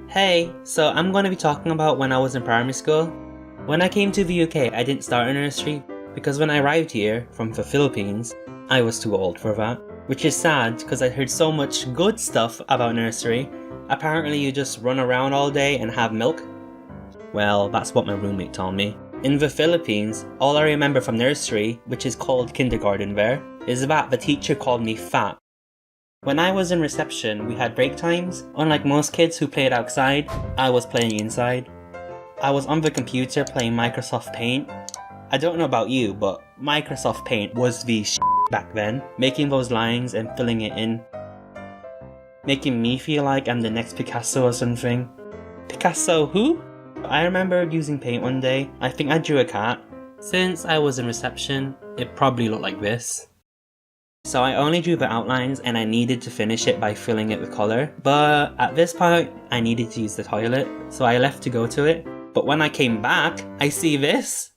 Hey, so I'm going to be talking about when I was in primary school. When I came to the UK, I didn't start in nursery because when I arrived here from the Philippines, I was too old for that. Which is sad because I heard so much good stuff about nursery. Apparently you just run around all day and have milk. Well, that's what my roommate told me. In the Philippines, all I remember from nursery, which is called kindergarten there, is that the teacher called me fat. When I was in reception, we had break times. Unlike most kids who played outside, I was playing inside. I was on the computer playing Microsoft Paint. I don't know about you, but Microsoft Paint was the back then. Making those lines and filling it in. Making me feel like I'm the next Picasso or something. Picasso who? I remember using paint one day. I think I drew a cat. Since I was in reception, it probably looked like this. So I only drew the outlines and I needed to finish it by filling it with colour. But at this point, I needed to use the toilet, so I left to go to it. But when I came back, I see this.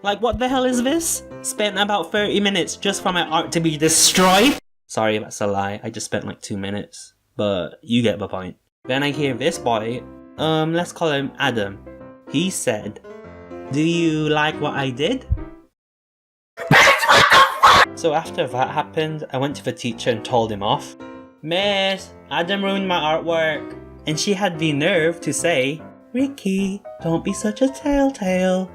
Like, what the hell is this? Spent about 30 minutes just for my art to be destroyed? Sorry, that's a lie. I just spent like 2 minutes. But you get the point. Then I hear this boy, let's call him Adam. He said, "Do you like what I did?" So after that happened, I went to the teacher and told him off. "Miss, Adam ruined my artwork." And she had the nerve to say, "Reekee, don't be such a telltale."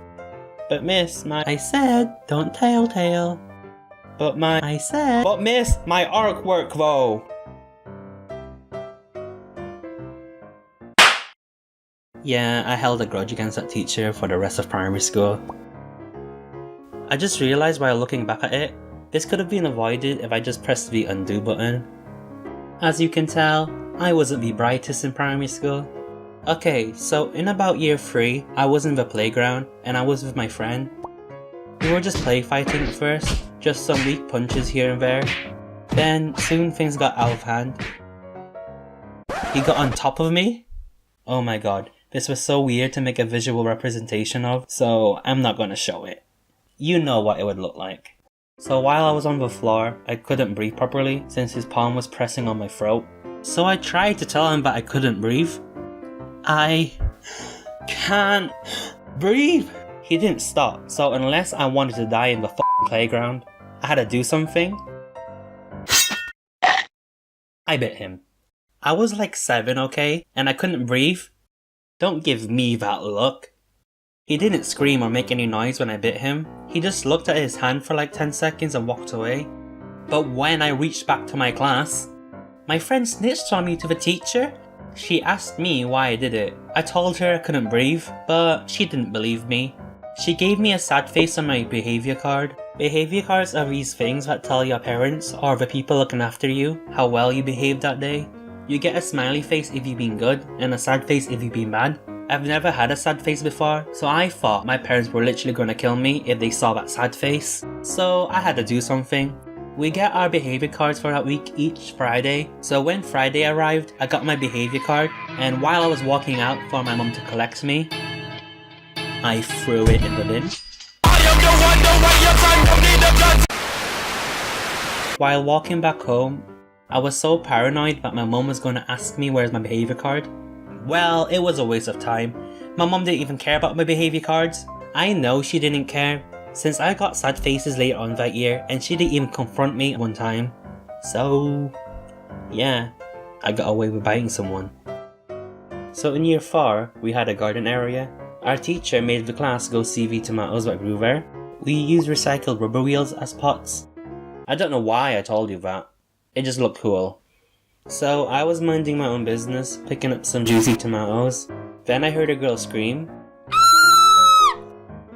"But miss, I said, don't telltale." But miss, my artwork though." Yeah, I held a grudge against that teacher for the rest of primary school. I just realised while looking back at it, this could have been avoided if I just pressed the undo button. As you can tell, I wasn't the brightest in primary school. Okay, so in about year 3, I was in the playground and I was with my friend. We were just play fighting at first, just some weak punches here and there. Then soon things got out of hand. He got on top of me? Oh my god, this was so weird to make a visual representation of, so I'm not gonna show it. You know what it would look like. So while I was on the floor, I couldn't breathe properly since his palm was pressing on my throat. So I tried to tell him that I couldn't breathe. I can't breathe. He didn't stop, so unless I wanted to die in the playground, I had to do something. I bit him. I was like 7, okay? And I couldn't breathe. Don't give me that look. He didn't scream or make any noise when I bit him. He just looked at his hand for like 10 seconds and walked away. But when I reached back to my class, my friend snitched on me to the teacher. She asked me why I did it. I told her I couldn't breathe, but she didn't believe me. She gave me a sad face on my behaviour card. Behaviour cards are these things that tell your parents or the people looking after you how well you behaved that day. You get a smiley face if you've been good and a sad face if you've been bad. I've never had a sad face before, so I thought my parents were literally gonna kill me if they saw that sad face. So I had to do something. We get our behaviour cards for that week each Friday. So when Friday arrived, I got my behaviour card, and while I was walking out for my mum to collect me, I threw it in the bin. While walking back home, I was so paranoid that my mum was gonna ask me where's my behaviour card. Well, it was a waste of time. My mum didn't even care about my behaviour cards. I know she didn't care, since I got sad faces later on that year and she didn't even confront me one time. So, yeah, I got away with biting someone. So in year 4, we had a garden area. Our teacher made the class go see the tomatoes that grew there. We used recycled rubber wheels as pots. I don't know why I told you that. It just looked cool. So I was minding my own business, picking up some juicy tomatoes. Then I heard a girl scream.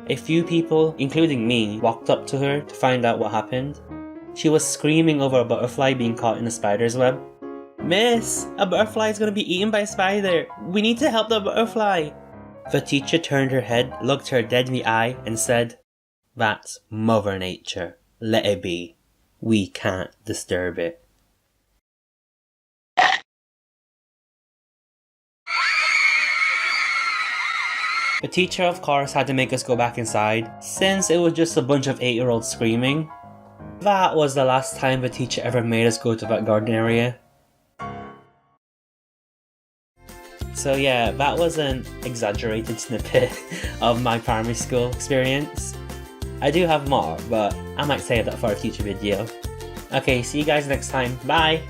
A few people, including me, walked up to her to find out what happened. She was screaming over a butterfly being caught in a spider's web. "Miss, a butterfly is going to be eaten by a spider. We need to help the butterfly." The teacher turned her head, looked her dead in the eye and said, "That's Mother Nature. Let it be. We can't disturb it." The teacher of course had to make us go back inside, since it was just a bunch of 8-year-olds screaming. That was the last time the teacher ever made us go to that garden area. So yeah, that was an exaggerated snippet of my primary school experience. I do have more, but I might save that for a future video. Okay, see you guys next time. Bye!